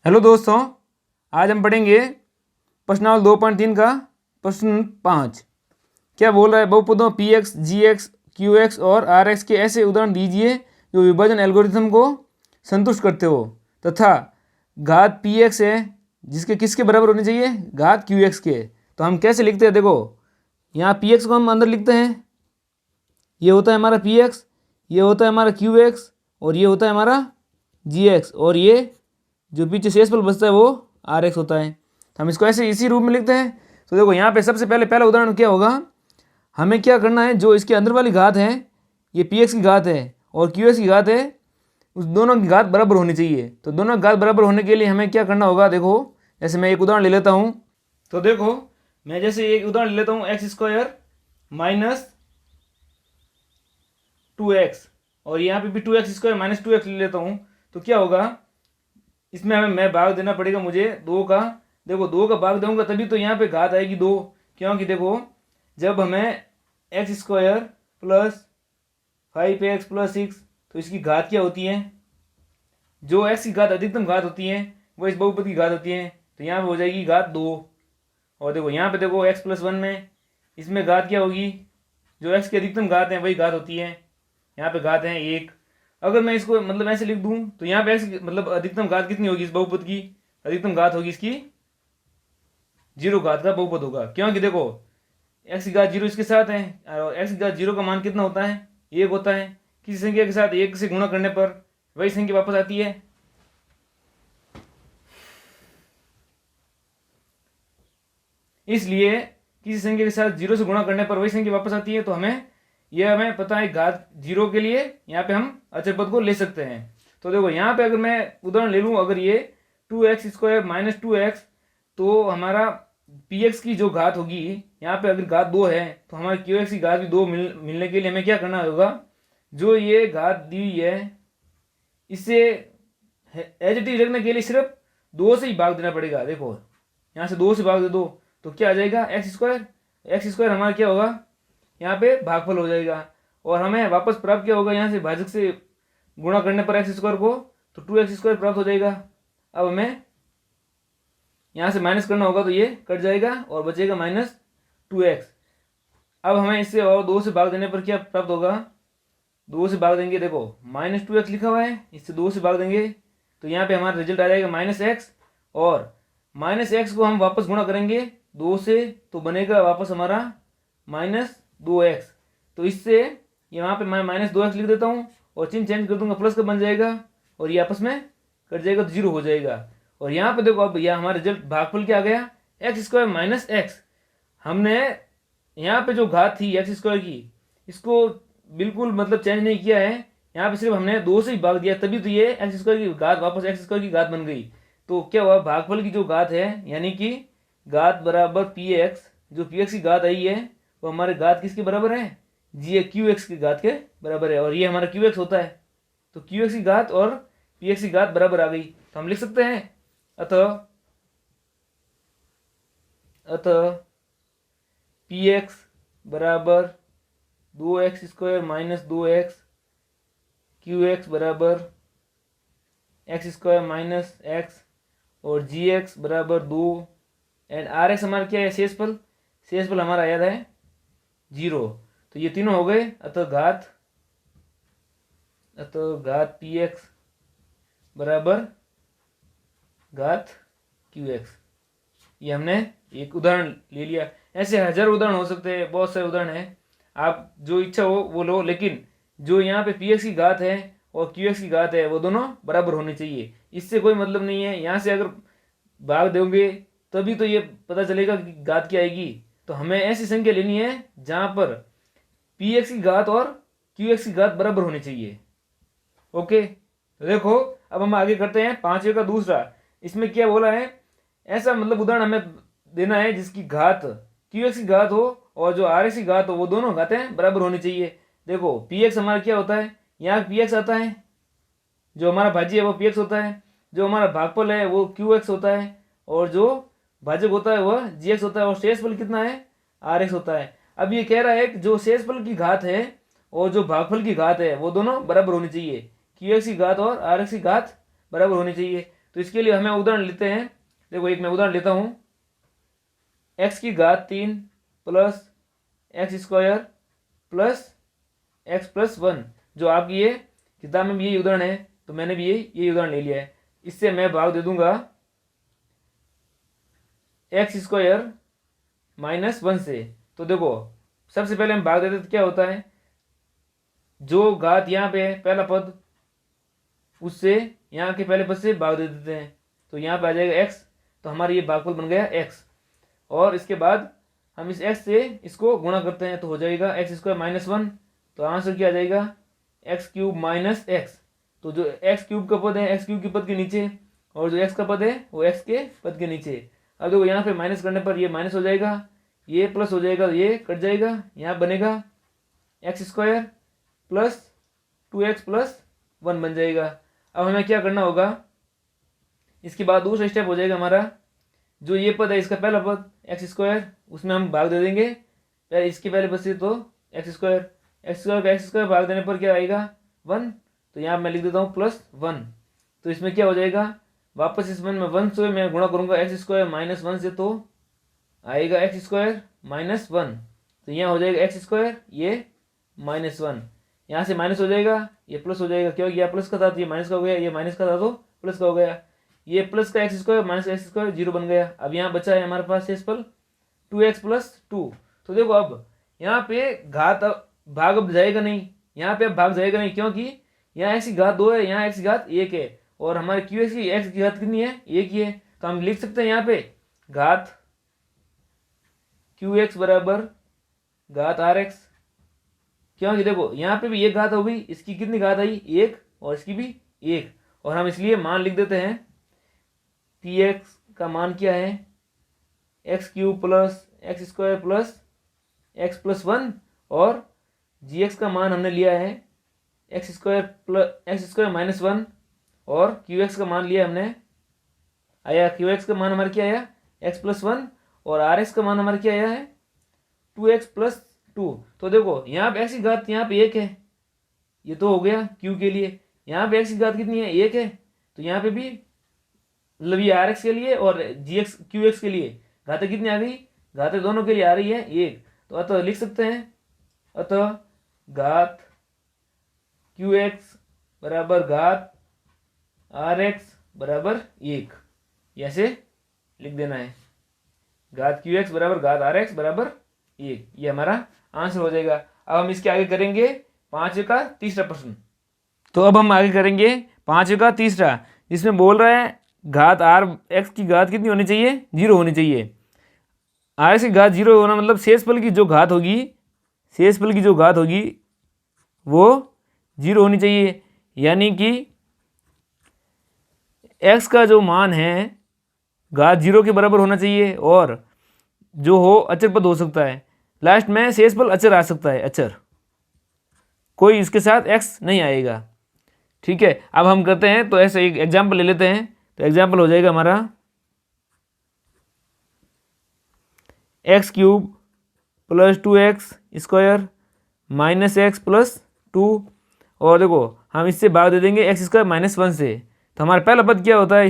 Hello दोस्तों, आज हम पढ़ेंगे प्रश्न नंबर 2.3 का प्रश्न 5। क्या बोल रहा है? बहुपदों पी एक्स, जी एक्स, क्यू एक्स और आर एक्स के ऐसे उदाहरण दीजिए जो विभाजन एल्गोरिथम को संतुष्ट करते हो तथा घात पी एक्स है जिसके किसके बराबर होनी चाहिए? घात क्यू एक्स के। तो हम कैसे लिखते हैं? देखो, यहाँ पी एक्स को हम अंदर लिखते हैं, ये होता है हमारा पी एक्स, ये होता है हमारा क्यू एक्स और ये होता है हमारा जी एक्स, और ये जो पीछे शेषफल बचता है वो आर एक्स होता है। तो हम इसको ऐसे इसी रूप में लिखते हैं। तो देखो, यहाँ पे सबसे पहला उदाहरण क्या होगा, हमें क्या करना है, जो इसके अंदर वाली घात है ये पी एक्स की घात है और क्यू एक्स की घात है, उस दोनों की घात बराबर होनी चाहिए। तो दोनों की घात बराबर होने के लिए हमें क्या करना होगा? देखो, जैसे मैं एक उदाहरण ले लेता हूँ। तो देखो, मैं जैसे एक उदाहरण ले लेता हूँ, एक्स स्क्वायर माइनस 2x, और यहाँ पे भी 2x स्क्वायर माइनस 2x ले लेता हूँ। तो क्या होगा, इसमें हमें मैं भाग देना पड़ेगा मुझे 2 का। देखो, 2 का भाग दूंगा तभी तो यहाँ पे घात आएगी 2, क्योंकि देखो, जब हमें x square plus 5x plus 6, तो इसकी घात क्या होती है? जो x की घात अधिकतम घात होती है वो इस बहुपद की घात होती है। तो यहाँ पे हो जाएगी घात 2। और देखो, यहाँ पे देखो x प्लस 1 में इसमें घात क्या होगी? जो x की अधिकतम घात है वही घात होती है। यहाँ पे घात है 1। अगर मैं इसको मतलब ऐसे लिख दूं तो यहाँ पे x मतलब अधिकतम घात कितनी होगी? इस बहुपद की अधिकतम घात होगी इसकी 0 घात का बहुपद होगा, क्योंकि देखो x की घात 0 इसके साथ है और x की घात 0 का मान कितना होता है? 1 होता है। किसी संख्या के साथ 1 से गुणा करने पर वही संख्या वापस आती है। इसलिए किसी संख्या के साथ 0 से गुणा करने पर वही संख्या वापस आती है। तो हमें पता है घात 0 के लिए यहाँ पे हम अचर पद को ले सकते हैं। तो देखो, यहाँ पे अगर मैं उदाहरण ले लूँ, अगर ये 2x स्क्वायर माइनस 2x, तो हमारा पी एक्स की जो घात होगी, यहाँ पे अगर घात 2 है तो हमारे क्यू एक्स की घात भी 2 मिलने के लिए हमें क्या करना होगा? जो ये घात दी हुई है इससे एज इट इज रखने के लिए सिर्फ 2 से ही भाग देना पड़ेगा। देखो, यहाँ से 2 से भाग दे दो तो क्या आ जाएगा? एक्स स्क्वायर हमारा क्या होगा? यहाँ पे भागफल हो जाएगा। और हमें वापस प्राप्त क्या होगा? यहाँ से भाजक से गुणा करने पर एक्स स्क्वायर को, तो 2x स्क्वायर प्राप्त हो जाएगा। अब हमें यहाँ से माइनस करना होगा तो ये कट जाएगा और बचेगा माइनस 2x। अब हमें इससे और 2 से भाग देने पर क्या प्राप्त होगा? 2 से भाग देंगे, देखो माइनस 2x लिखा हुआ है, इससे 2 से भाग देंगे तो यहाँ पे हमारा रिजल्ट आ जाएगा माइनस x, और माइनस x को हम वापस गुणा करेंगे 2 से तो बनेगा वापस हमारा माइनस 2x। तो इससे यहाँ पे मैं माइनस 2x लिख देता हूँ और चिन्ह चेंज कर दूंगा, प्लस का बन जाएगा और ये आपस में कट जाएगा तो 0 हो जाएगा। और यहाँ पे देखो, अब यह हमारा रिजल्ट भागफल क्या आ गया? X square minus x. हमने यहाँ पे जो घात थी एक्स स्क्वायर की, इसको बिल्कुल मतलब चेंज नहीं किया है, यहाँ पे सिर्फ हमने 2 से ही भाग दिया, तभी तो ये एक्स स्क्वायर की घात वापस एक्स स्क्वायर की घात बन गई। तो क्या हुआ? भागफल की जो घात है यानी कि घात बराबर पी एक्स, जो पी एक्स की घात आई है वो हमारे घात किसके बराबर है? जी क्यू एक्स की घात के बराबर है, और ये हमारा क्यू एक्स होता है। तो क्यू एक्स की घात और पी एक्स की घात बराबर आ गई, तो हम लिख सकते हैं अतः पी एक्स बराबर 2x square minus 2x, Q x बराबर एक्स स्क्वायर माइनस एक्स, और जी एक्स बराबर 2, एंड आर एक्स हमारा क्या है? शेषफल हमारा आया है 0। तो ये तीनों हो गए। अतः घात पी एक्स बराबर घात क्यू एक्स। ये हमने एक उदाहरण ले लिया। ऐसे हजार उदाहरण हो सकते हैं, बहुत सारे उदाहरण हैं, आप जो इच्छा हो वो लो, लेकिन जो यहाँ पे पी एक्स की घात है और क्यू एक्स की घात है वो दोनों बराबर होनी चाहिए। इससे कोई मतलब नहीं है यहाँ से अगर भाग दोगे तभी तो ये पता चलेगा कि घात क्या आएगी। तो हमें ऐसी संख्या लेनी है जहाँ पर पी एक्स की घात और क्यू एक्स की घात बराबर होनी चाहिए। ओके, तो देखो, अब हम आगे करते हैं 5वें का दूसरा। इसमें क्या बोला है? ऐसा मतलब उदाहरण हमें देना है जिसकी घात क्यू एक्स की घात हो और जो आर एक्स की घात हो वो दोनों घातें बराबर होनी चाहिए। देखो, पी एक्स हमारा क्या होता है? यहाँ पी एक्स आता है, जो हमारा भाज्य है वो पी एक्स होता है, जो हमारा भागफल है वो क्यू एक्स होता है, और जो भाजक होता है वह जी एक्स होता है, और शेषफल कितना है? आर एक्स होता है। अब ये कह रहा है कि जो शेषफल की घात है और जो भागफल की घात है वो दोनों बराबर होनी चाहिए, क्यू एक्स की घात और आर एक्स की घात बराबर होनी चाहिए। तो इसके लिए हमें उदाहरण लेते हैं। देखो एक मैं उदाहरण लेता हूँ, x की घात 3 plus x square plus x plus 1। जो आपकी ये किताब में भी यही उदाहरण है, तो मैंने भी यही उदाहरण ले लिया है। इससे मैं भाग दे दूंगा एक्स स्क्वायर माइनस 1 से। तो देखो सबसे पहले हम भाग देते तो क्या होता है, जो घात यहाँ पे है पहला पद, उससे यहाँ के पहले पद से भाग दे देते हैं, तो यहाँ पे आ जाएगा x। तो हमारा ये भागफल बन गया x। और इसके बाद हम इस x से इसको गुणा करते हैं, तो हो जाएगा एक्स स्क्वायर माइनस 1। तो आंसर क्या आ जाएगा, एक्स क्यूब माइनस एक्स। तो जो एक्स क्यूब का पद है एक्स क्यूब के पद के नीचे, और जो एक्स का पद है वो एक्स के पद के नीचे। अब देखो यहाँ पे माइनस करने पर ये माइनस हो जाएगा, ये प्लस हो जाएगा, ये कट जाएगा, यहाँ बनेगा x square plus 2x plus 1 बन जाएगा। अब हमें क्या करना होगा, इसके बाद दूसरा स्टेप हो जाएगा हमारा, जो ये पद है इसका पहला पद एक्स स्क्वायर, उसमें हम भाग दे देंगे इसके पहले पद से, तो एक्स स्क्वायर भाग देने पर क्या आएगा 1। तो यहाँ मैं लिख देता हूँ प्लस 1। तो इसमें क्या हो जाएगा, वापस इस 1 में 1 से मैं गुणा करूँगा एक्स स्क्वायर माइनस 1 से, तो आएगा एक्स स्क्वायर माइनस 1। तो यहाँ हो जाएगा एक्स स्क्वायर, ये माइनस 1, यहाँ से माइनस हो जाएगा, ये प्लस हो जाएगा, क्योंकि यहाँ प्लस का था तो ये माइनस का हो गया, ये माइनस का था तो प्लस का हो गया। ये प्लस का x square minus x square 0 बन गया। अब यहाँ बचा है हमारे पास शेषफल 2x प्लस 2। तो देखो अब यहाँ पे घात भाग अब जाएगा नहीं, यहाँ पे अब भाग जाएगा नहीं, क्योंकि यहाँ x की घात 2 है, यहाँ x की घात 1 है, और हमारे क्यू की x की घात कितनी है, 1 ही है। तो हम लिख सकते हैं यहाँ पे घात QX बराबर घात RX, क्योंकि देखो यहाँ पे भी एक घात हो गई, इसकी कितनी घात आई 1, और इसकी भी 1, और हम इसलिए मान लिख देते हैं px का मान क्या है, x cube plus x square plus x plus 1, और gx का मान हमने लिया है एक्स स्क्वायर माइनस 1, और qx का मान लिया हमने आया, qx का मान हमारा क्या आया x प्लस 1, और rx का मान हमारा क्या आया है 2x प्लस 2। तो देखो यहाँ पे x की घात यहाँ पे 1 है, ये तो हो गया q के लिए। यहाँ पे x की घात कितनी है 1 है, तो यहाँ पे भी मतलब ये RX के लिए और QX के लिए घातें कितनी आ गई, घातें दोनों के लिए आ रही है 1। तो अतः लिख सकते हैं, अतः घात QX बराबर घात RX बराबर 1, ऐसे लिख देना है, घात QX बराबर घात RX बराबर 1, ये हमारा आंसर हो जाएगा। अब हम इसके आगे करेंगे 5 का तीसरा प्रश्न। तो अब हम आगे करेंगे 5 का तीसरा, जिसमें बोल रहा है घात RX की घात कितनी होनी चाहिए, 0 होनी चाहिए। RX की घात 0 होना मतलब शेषफल की जो घात होगी वो 0 होनी चाहिए, यानी कि x का जो मान है घात 0 के बराबर होना चाहिए, और जो हो अचर पद हो सकता है, लास्ट में शेषफल अचर आ सकता है, अचर कोई इसके साथ x नहीं आएगा। ठीक है, अब हम करते हैं, तो ऐसे एक एग्जाम्पल ले लेते हैं। तो एग्जाम्पल हो जाएगा हमारा x cube plus 2x square minus x plus 2, और देखो हम इससे भाग दे देंगे एक्स स्क्वायर माइनस 1 से। तो हमारा पहला पद क्या होता है,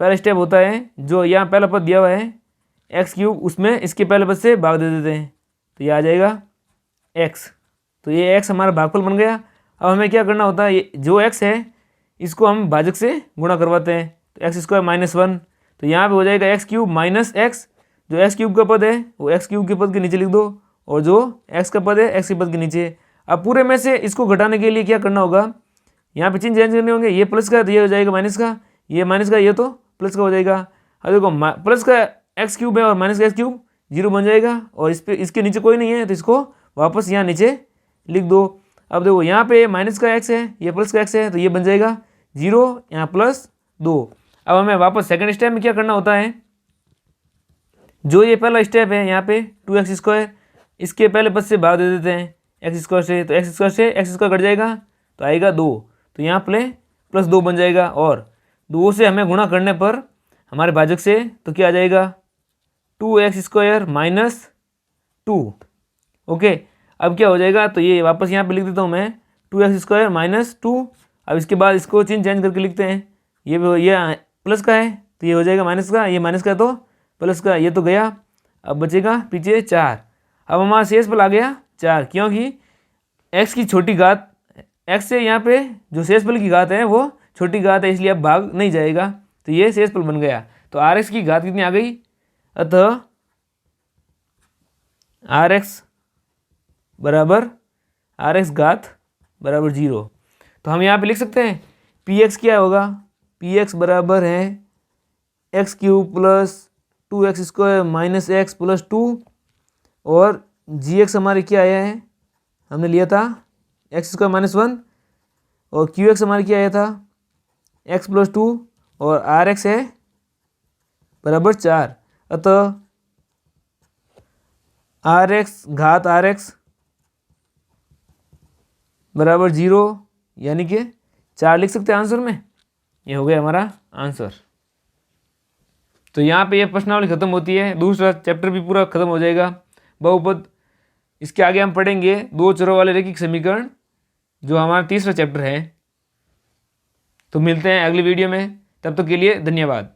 पहला स्टेप होता है जो यहाँ पहला पद दिया हुआ है एक्स क्यूब, उसमें इसके पहले पद से भाग दे देते हैं, तो ये आ जाएगा x। तो ये x हमारा भागफल बन गया। अब हमें क्या करना होता है, ये जो x है इसको हम भाजक से गुणा करवाते हैं, तो एक्स स्क्वायर माइनस 1। तो यहाँ पे हो जाएगा एक्स क्यूब माइनस एक्स, जो एक्स क्यूब का पद है वो एक्स क्यूब के पद के नीचे लिख दो, और जो एक्स का पद है एक्स के पद के नीचे। अब पूरे में से इसको घटाने के लिए क्या करना होगा, यहाँ पे चिन्ह चेंज करने होंगे, ये प्लस का तो ये हो जाएगा माइनस का, ये माइनस का ये तो प्लस का हो जाएगा। अब देखो प्लस का एक्स क्यूब है और माइनस का एक्स क्यूब 0 बन जाएगा, और इस पे इसके नीचे कोई नहीं है, तो इसको वापस यहाँ नीचे लिख दो। अब देखो यहाँ पे माइनस का x है, ये प्लस का x है, तो ये बन जाएगा 0, यहाँ प्लस 2। अब हमें वापस सेकंड स्टेप में क्या करना होता है, जो ये पहला स्टेप है यहाँ पे 2x स्क्वायर, इसके पहले पद से भाग दे देते हैं एक्स स्क्वायर से, तो एक्स स्क्वायर से एक्स स्क्वायर कट जाएगा तो आएगा 2, तो यहाँ प्लस 2 बन जाएगा, और 2 से हमें गुणा करने पर हमारे भाजक से तो क्या आ जाएगा 2x स्क्वायर माइनस 2। ओके, अब क्या हो जाएगा, तो ये वापस यहाँ पे लिख देता हूँ मैं 2x स्क्वायर माइनस 2। अब इसके बाद इसको चिन्ह चेंज करके लिखते हैं, ये प्लस का है तो ये हो जाएगा माइनस का, ये माइनस का तो प्लस का, ये तो गया। अब बचेगा पीछे 4। अब हमारा शेषफल आ गया 4, क्योंकि x की छोटी घात, x से यहाँ पे जो शेषफल की घात है वो छोटी घात है, इसलिए अब भाग नहीं जाएगा, तो ये शेषफल बन गया। तो rx की घात कितनी आ गई, अतः rx बराबर rx घात बराबर 0। तो हम यहाँ पे लिख सकते हैं px क्या होगा, px बराबर है x cube plus 2x square minus x plus 2, और gx हमारे क्या आया है, हमने लिया था एक्स स्क्वायर माइनस 1, और qx हमारे क्या आया था x प्लस 2, और rx है बराबर 4। अतः rx घात rx बराबर 0, यानी कि 4 लिख सकते हैं आंसर में। ये हो गया हमारा आंसर। तो यहाँ पे ये प्रश्नावली खत्म होती है, दूसरा चैप्टर भी पूरा खत्म हो जाएगा बहुपद। इसके आगे हम पढ़ेंगे दो चरों वाले रैखिक समीकरण, जो हमारा तीसरा चैप्टर है। तो मिलते हैं अगली वीडियो में, तब तक के लिए धन्यवाद।